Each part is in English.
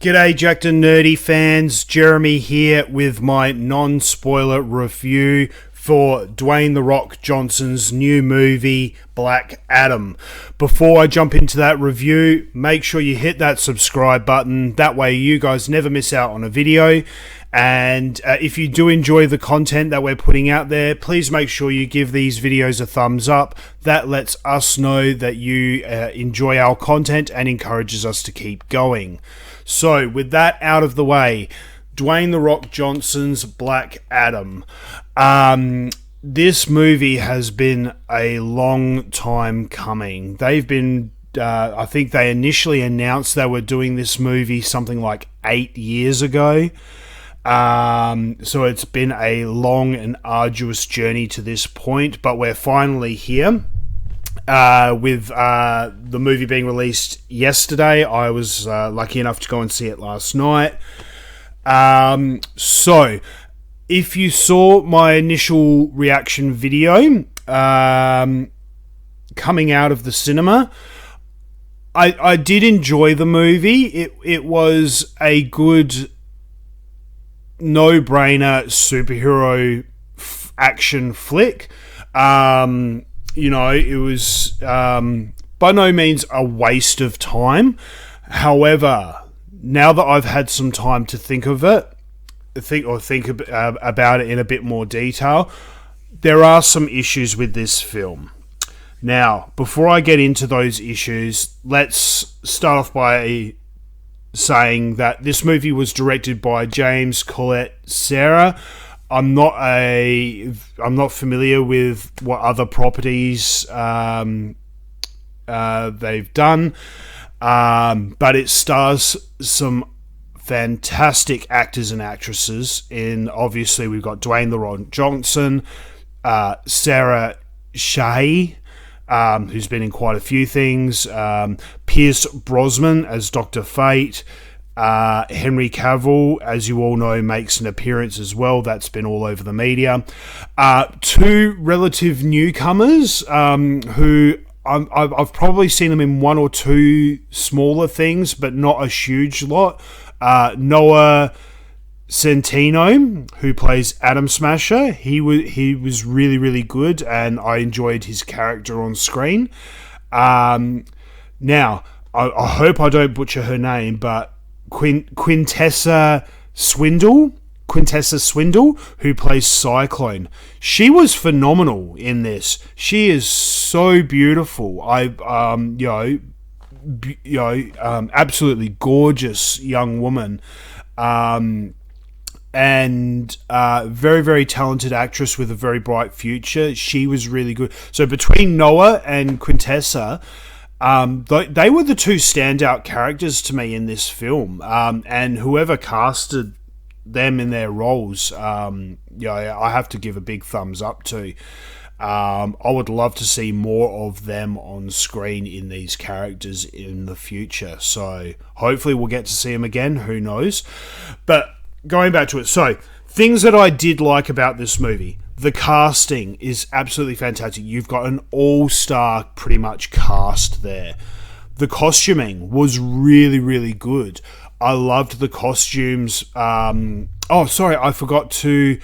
G'day Jackednnerdy fans, Jeremy here with my non-spoiler review for Dwayne "The Rock" Johnson's new movie, Black Adam. Before I jump into that review, make sure you hit that subscribe button, that way you guys never miss out on a video. And if you do enjoy the content that we're putting out there, please make sure you give these videos a thumbs up. That lets us know that you enjoy our content and encourages us to keep going. So, with that out of the way, Dwayne "The Rock" Johnson's Black Adam. This movie has been a long time coming. They've been, I think they initially announced they were doing this movie something like 8 years ago. So it's been a long and arduous journey to this point, but we're finally here. With the movie being released yesterday, I was lucky enough to go and see it last night. So, if you saw my initial reaction video coming out of the cinema, I did enjoy the movie. It was a good no-brainer superhero action flick. You know, it was by no means a waste of time. However, now that I've had some time to think of it, think about it in a bit more detail, there are some issues with this film. Now, before I get into those issues, let's start off by saying that this movie was directed by Jaume Collet-Serra. I'm not familiar with what other properties they've done, but it stars some fantastic actors and actresses. Obviously, we've got Dwayne "The Rock" Johnson, Sarah Shahi, who's been in quite a few things, Pierce Brosnan as Dr. Fate, Henry Cavill, as you all know, makes an appearance as well. That's been all over the media. Two relative newcomers who I've probably seen them in one or two smaller things, but not a huge lot. Noah Centineo, who plays Adam Smasher, he was really, really good, and I enjoyed his character on screen. Now, I hope I don't butcher her name, but Quintessa Swindell, who plays Cyclone. She was phenomenal in this. She is so beautiful. Absolutely gorgeous young woman. And very, very talented actress with a very bright future. She was really good. So between Noah and Quintessa, they were the two standout characters to me in this film. And whoever casted them in their roles, I have to give a big thumbs up to. I would love to see more of them on screen in these characters in the future. So hopefully we'll get to see them again. Who knows? But going back to it. So things that I did like about this movie. The casting is absolutely fantastic. You've got an all-star pretty much cast there. The costuming was really, really good. I loved the costumes. I forgot to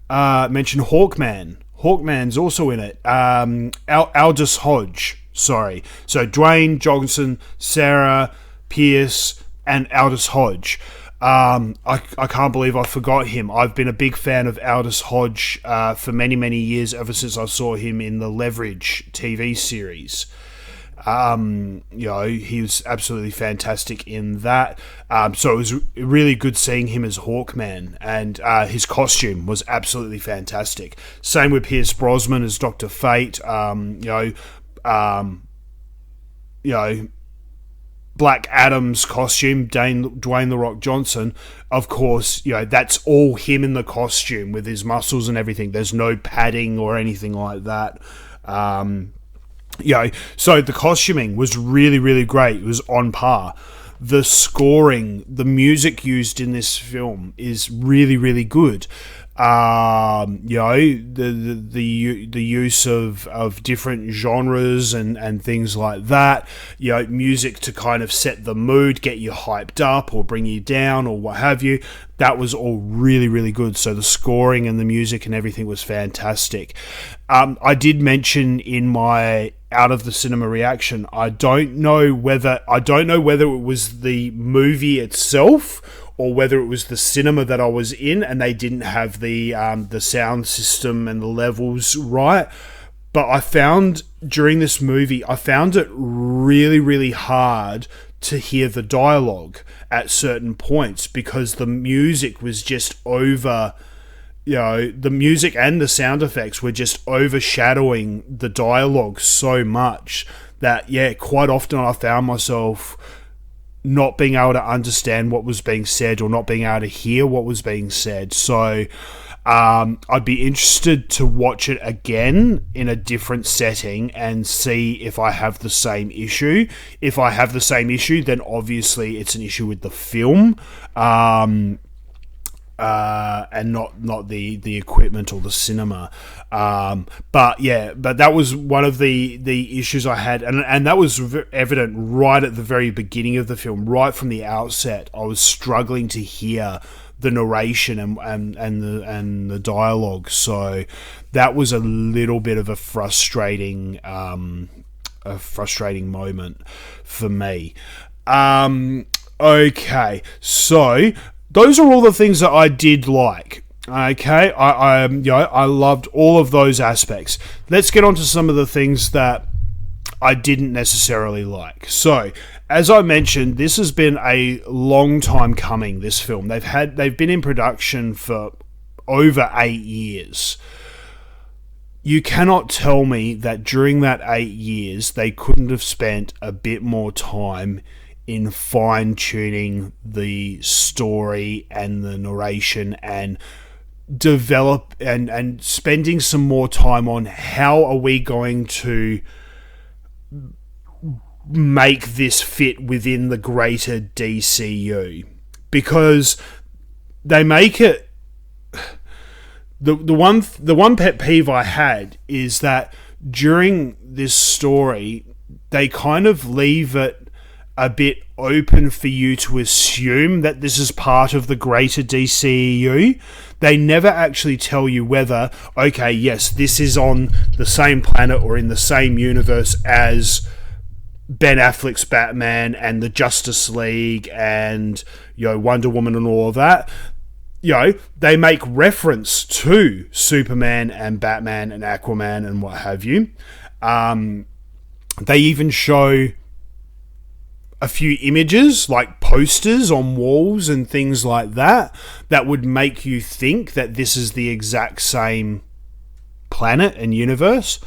mention Hawkman. Hawkman's also in it. Aldis Hodge. Sorry. So Dwayne, Johnson, Sarah, Pierce, and Aldis Hodge. I can't believe I forgot him. I've been a big fan of Aldis Hodge for many, many years, ever since I saw him in the Leverage TV series. He was absolutely fantastic in that. So it was really good seeing him as Hawkman, and his costume was absolutely fantastic. Same with Pierce Brosnan as Dr. Fate. Black Adam's costume, Dwayne "The Rock" Johnson, of course, that's all him in the costume with his muscles and everything. There's no padding or anything like that. So the costuming was really, really great. It was on par. The scoring, the music used in this film is really, really good. The use of different genres and things like that, music to kind of set the mood, get you hyped up or bring you down or what have you. That was all really, really good. So the scoring and the music and everything was fantastic. I did mention in my out of the cinema reaction, I don't know whether it was the movie itself or whether it was the cinema that I was in and they didn't have the sound system and the levels right. But I found during this movie, I found it really, really hard to hear the dialogue at certain points because the music was just over, the music and the sound effects were just overshadowing the dialogue so much that, quite often I found myself not being able to understand what was being said or not being able to hear what was being said. So I'd be interested to watch it again in a different setting and see if I have the same issue. If I have the same issue, then obviously it's an issue with the film, and not the equipment or the cinema. But that was one of the issues I had, and that was evident right at the very beginning of the film, right from the outset. I was struggling to hear the narration and the dialogue, so that was a little bit of a frustrating moment for me. Okay, so those are all the things that I did like. Okay, I loved all of those aspects. Let's get on to some of the things that I didn't necessarily like. So, as I mentioned, this has been a long time coming, this film. They've been in production for over 8 years. You cannot tell me that during that 8 years they couldn't have spent a bit more time in fine-tuning the story and the narration and develop and spending some more time on how are we going to make this fit within the greater DCU, because they make it the one pet peeve I had is that during this story they kind of leave it a bit open for you to assume that this is part of the greater DCEU. They never actually tell you whether, okay, yes, this is on the same planet or in the same universe as Ben Affleck's Batman and the Justice League and, Wonder Woman and all of that. They make reference to Superman and Batman and Aquaman and what have you. They even show a few images, like posters on walls and things like that, that would make you think that this is the exact same planet and universe.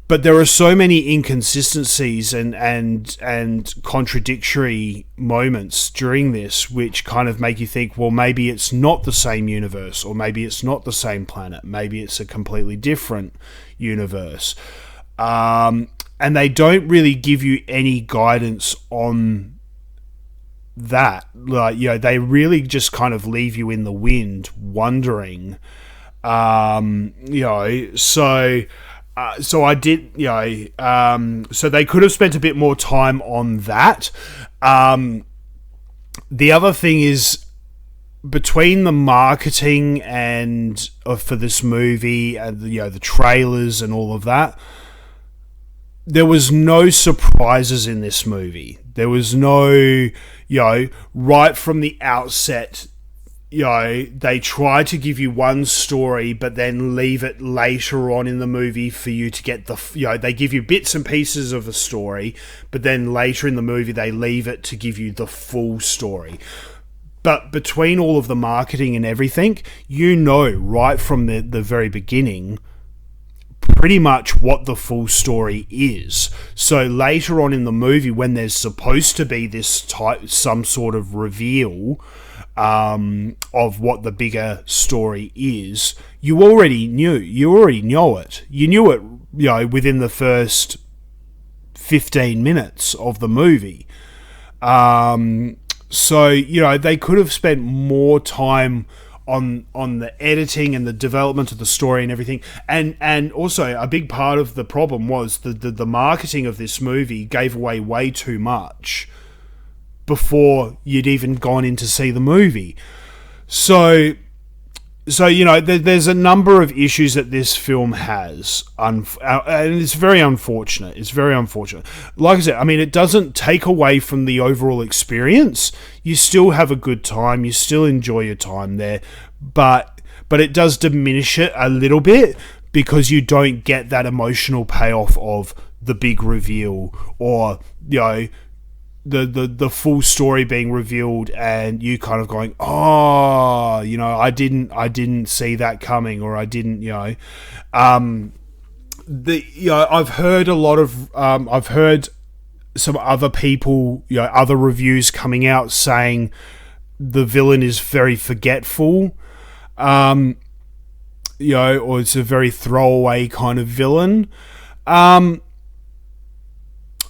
But there are so many inconsistencies and contradictory moments during this which kind of make you think, well, maybe it's not the same universe, or maybe it's not the same planet, maybe it's a completely different universe. And they don't really give you any guidance on that. They really just kind of leave you in the wind, wondering. So I did, so they could have spent a bit more time on that. The other thing is, between the marketing and for this movie and the trailers and all of that, there was no surprises in this movie. There was no, right from the outset, they try to give you one story, but then leave it later on in the movie for you to get they give you bits and pieces of a story, but then later in the movie they leave it to give you the full story. But between all of the marketing and everything, right from the very beginning, pretty much what the full story is. So later on in the movie, when there's supposed to be some sort of reveal of what the bigger story is, you already know it. You knew it, within the first 15 minutes of the movie. So, they could have spent more time on the editing and the development of the story and everything. And also a big part of the problem was the marketing of this movie gave away way too much before you'd even gone in to see the movie. So you know, there's a number of issues that this film has, and it's very unfortunate. It's very unfortunate. Like I said, I mean, it doesn't take away from the overall experience. You still have a good time. You still enjoy your time there, but it does diminish it a little bit because you don't get that emotional payoff of the big reveal, or, you know, the full story being revealed and you kind of going, oh, you know, I didn't see that coming, or I didn't, you know, I've heard a lot of I've heard some other people, you know, other reviews coming out saying the villain is very forgetful, you know, or it's a very throwaway kind of villain.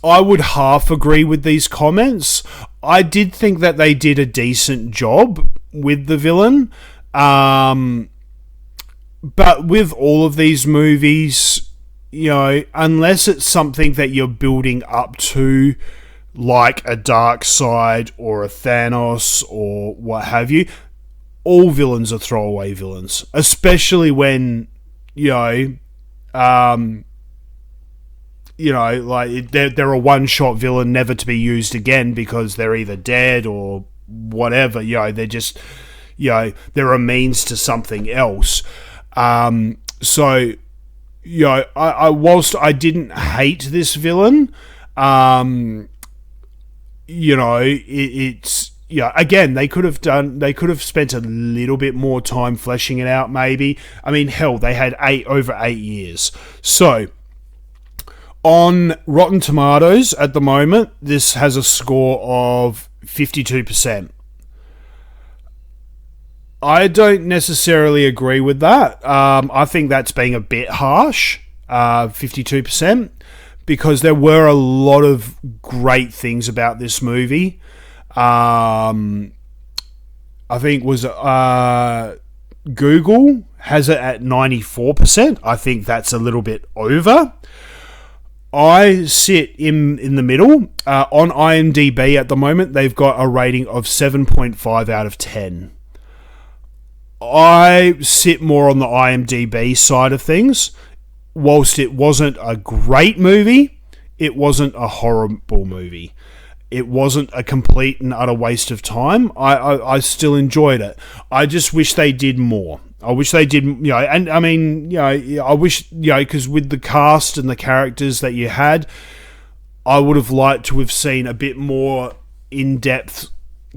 I would half agree with these comments. I did think that they did a decent job with the villain. But with all of these movies, you know, unless it's something that you're building up to, like a Darkseid or a Thanos or what have you, all villains are throwaway villains. Especially when, you know, like they're a one-shot villain, never to be used again because they're either dead or whatever. You know, they're just, you know, they're a means to something else. So, you know, whilst I didn't hate this villain, you know, it's, yeah, again, they could have spent a little bit more time fleshing it out, maybe. I mean, hell, they had over 8 years. So, on Rotten Tomatoes at the moment, this has a score of 52%. I don't necessarily agree with that. I think that's being a bit harsh, 52%, because there were a lot of great things about this movie. I think Google has it at 94%. I think that's a little bit over. I sit in the middle. On IMDb at the moment, they've got a rating of 7.5 out of 10. I sit more on the IMDb side of things. Whilst it wasn't a great movie, it wasn't a horrible movie. It wasn't a complete and utter waste of time. I still enjoyed it. I just wish they did more. I wish they did, you know, and I mean, you know, I wish, you know, because with the cast and the characters that you had, I would have liked to have seen a bit more in-depth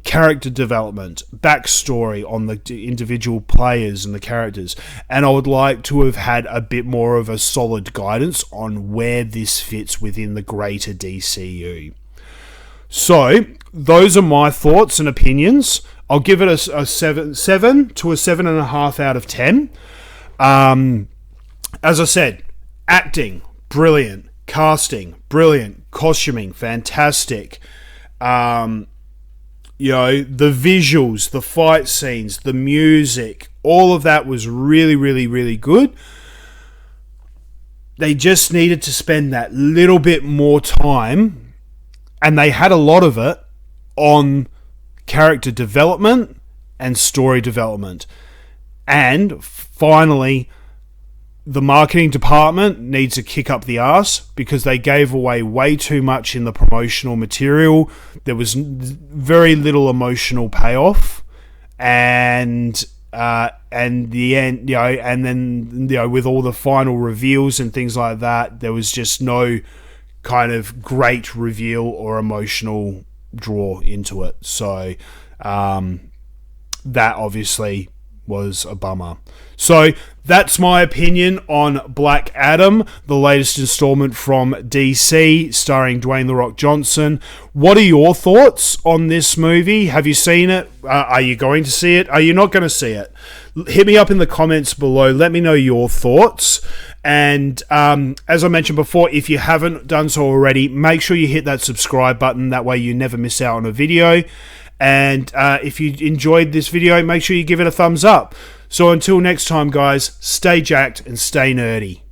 character development, backstory on the individual players and the characters, and I would like to have had a bit more of a solid guidance on where this fits within the greater DCU. So, those are my thoughts and opinions. I'll give it a 7 to a 7.5 out of 10. As I said, acting, brilliant. Casting, brilliant. Costuming, fantastic. You know, the visuals, the fight scenes, the music, all of that was really, really, really good. They just needed to spend that little bit more time, and they had a lot of it, on character development and story development. And finally, the marketing department needs to kick up the arse because they gave away way too much in the promotional material. There was very little emotional payoff, and the end, you know, and then, you know, with all the final reveals and things like that, there was just no kind of great reveal or emotional draw into it. So that obviously was a bummer. So that's my opinion on Black Adam, the latest installment from DC, starring Dwayne "The Rock" Johnson. What are your thoughts on this movie? Have you seen it? Are you going to see it? Are you not going to see it? Hit me up in the comments below. Let me know your thoughts. And as I mentioned before, if you haven't done so already, make sure you hit that subscribe button. That way you never miss out on a video. And if you enjoyed this video, make sure you give it a thumbs up. So until next time, guys, stay jacked and stay nerdy.